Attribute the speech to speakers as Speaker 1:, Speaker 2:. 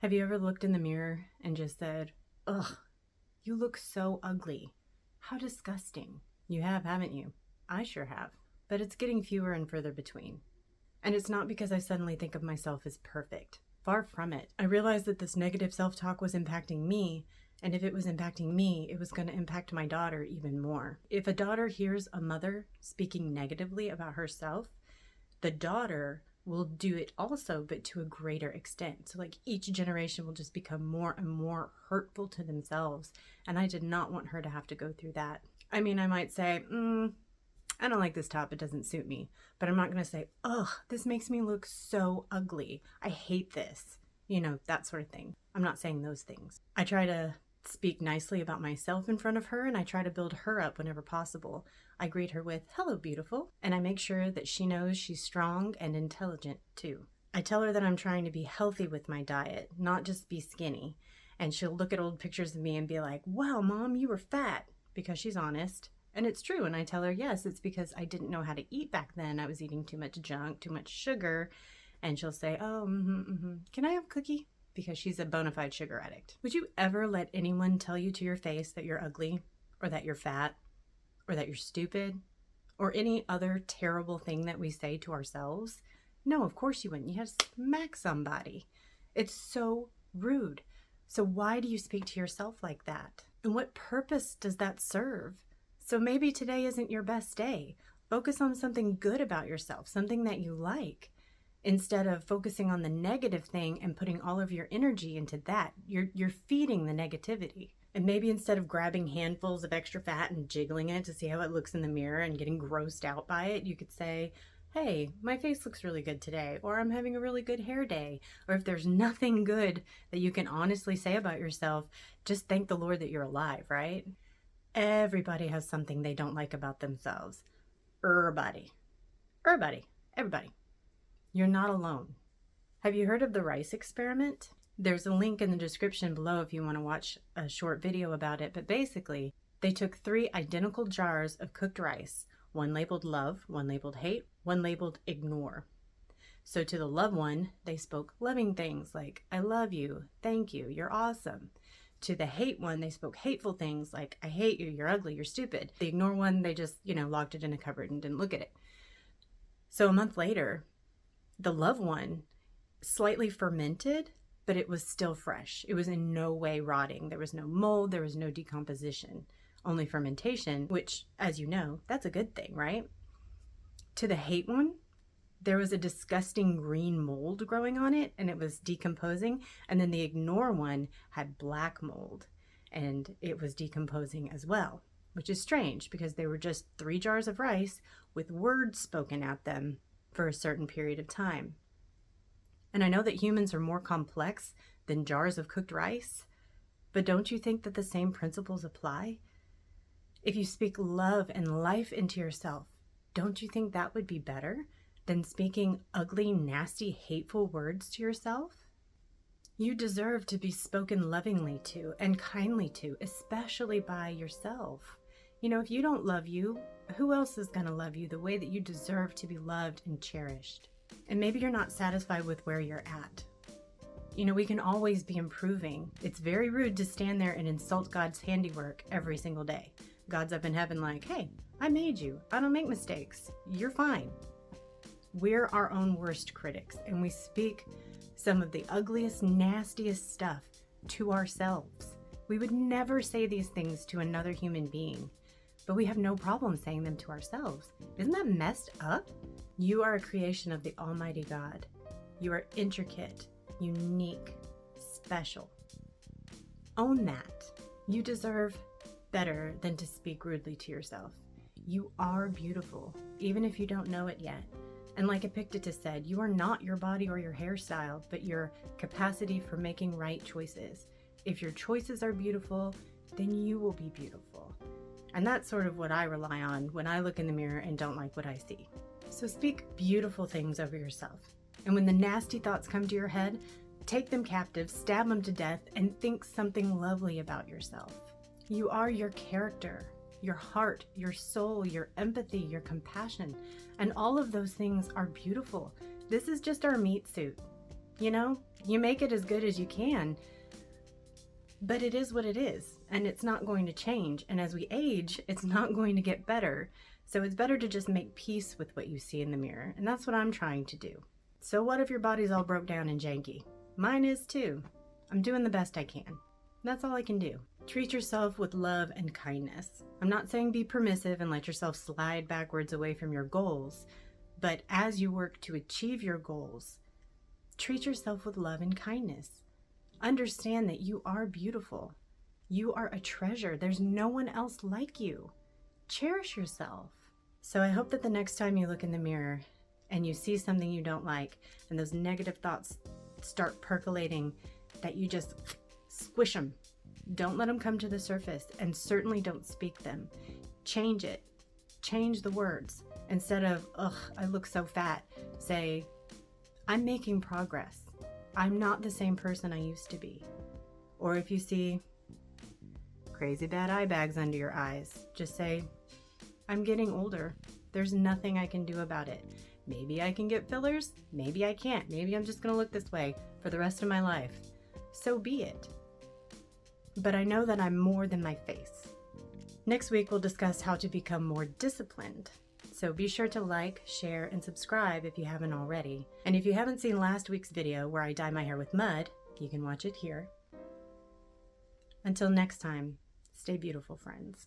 Speaker 1: Have you ever looked in the mirror and just said, ugh, you look so ugly. How disgusting. You have, haven't you? I sure have. But it's getting fewer and further between. And it's not because I suddenly think of myself as perfect. Far from it. I realized that this negative self-talk was impacting me, and if it was impacting me, it was going to impact my daughter even more. If a daughter hears a mother speaking negatively about herself, the daughter will do it also, but to a greater extent. So like each generation will just become more and more hurtful to themselves. And I did not want her to have to go through that. I mean, I might say, I don't like this top, it doesn't suit me. But I'm not going to say, ugh, this makes me look so ugly. I hate this. You know, that sort of thing. I'm not saying those things. I try to speak nicely about myself in front of her, and I try to build her up whenever possible. I greet her with, hello, beautiful, and I make sure that she knows she's strong and intelligent too. I tell her that I'm trying to be healthy with my diet, not just be skinny. And she'll look at old pictures of me and be like, wow, Mom, you were fat, because she's honest. And it's true. And I tell her, yes, it's because I didn't know how to eat back then. I was eating too much junk, too much sugar. And she'll say, oh, can I have a cookie? Because she's a bona fide sugar addict. Would you ever let anyone tell you to your face that you're ugly, or that you're fat, or that you're stupid, or any other terrible thing that we say to ourselves? No, of course you wouldn't. You have to smack somebody. It's so rude. So why do you speak to yourself like that? And what purpose does that serve? So maybe today isn't your best day. Focus on something good about yourself, something that you like. Instead of focusing on the negative thing and putting all of your energy into that, you're feeding the negativity. And maybe instead of grabbing handfuls of extra fat and jiggling it to see how it looks in the mirror and getting grossed out by it, you could say, hey, my face looks really good today, or I'm having a really good hair day. Or if there's nothing good that you can honestly say about yourself, just thank the Lord that you're alive, right? Everybody has something they don't like about themselves. Everybody. You're not alone. Have you heard of the rice experiment? There's a link in the description below if you want to watch a short video about it. But basically, they took 3 identical jars of cooked rice, one labeled love, one labeled hate, one labeled ignore. So to the love one, they spoke loving things like, I love you, thank you, you're awesome. To the hate one, they spoke hateful things like, I hate you, you're ugly, you're stupid. The ignore one, they just, locked it in a cupboard and didn't look at it. So a month later, the love one slightly fermented, but it was still fresh. It was in no way rotting. There was no mold, there was no decomposition, only fermentation, which, as you know, that's a good thing, right? To the hate one, there was a disgusting green mold growing on it and it was decomposing. And then the ignore one had black mold and it was decomposing as well, which is strange because they were just 3 jars of rice with words spoken at them for a certain period of time. And I know that humans are more complex than jars of cooked rice, but don't you think that the same principles apply? If you speak love and life into yourself, don't you think that would be better than speaking ugly, nasty, hateful words to yourself? You deserve to be spoken lovingly to and kindly to, especially by yourself. If you don't love you, who else is going to love you the way that you deserve to be loved and cherished? And maybe you're not satisfied with where you're at. We can always be improving. It's very rude to stand there and insult God's handiwork every single day. God's up in heaven like, hey, I made you. I don't make mistakes. You're fine. We're our own worst critics, and we speak some of the ugliest, nastiest stuff to ourselves. We would never say these things to another human being, but we have no problem saying them to ourselves. Isn't that messed up? You are a creation of the Almighty God. You are intricate, unique, special. Own that. You deserve better than to speak rudely to yourself. You are beautiful, even if you don't know it yet. And like Epictetus said, you are not your body or your hairstyle, but your capacity for making right choices. If your choices are beautiful, then you will be beautiful. And that's sort of what I rely on when I look in the mirror and don't like what I see. So speak beautiful things over yourself. And when the nasty thoughts come to your head, take them captive, stab them to death, and think something lovely about yourself. You are your character, your heart, your soul, your empathy, your compassion, and all of those things are beautiful. This is just our meat suit. You know, you make it as good as you can, but it is what it is, and it's not going to change. And as we age, it's not going to get better. So it's better to just make peace with what you see in the mirror. And that's what I'm trying to do. So what if your body's all broke down and janky? Mine is too. I'm doing the best I can. That's all I can do. Treat yourself with love and kindness. I'm not saying be permissive and let yourself slide backwards away from your goals, but as you work to achieve your goals, treat yourself with love and kindness. Understand that you are beautiful. You are a treasure. There's no one else like you. Cherish yourself. So I hope that the next time you look in the mirror and you see something you don't like and those negative thoughts start percolating, that you just squish them. Don't let them come to the surface, and certainly don't speak them. Change it. Change the words. Instead of, ugh, I look so fat, say, I'm making progress. I'm not the same person I used to be. Or if you see crazy bad eye bags under your eyes, just say, I'm getting older. There's nothing I can do about it. Maybe I can get fillers. Maybe I can't. Maybe I'm just going to look this way for the rest of my life. So be it. But I know that I'm more than my face. Next week, we'll discuss how to become more disciplined. So be sure to like, share, and subscribe if you haven't already. And if you haven't seen last week's video where I dye my hair with mud, you can watch it here. Until next time, stay beautiful, friends.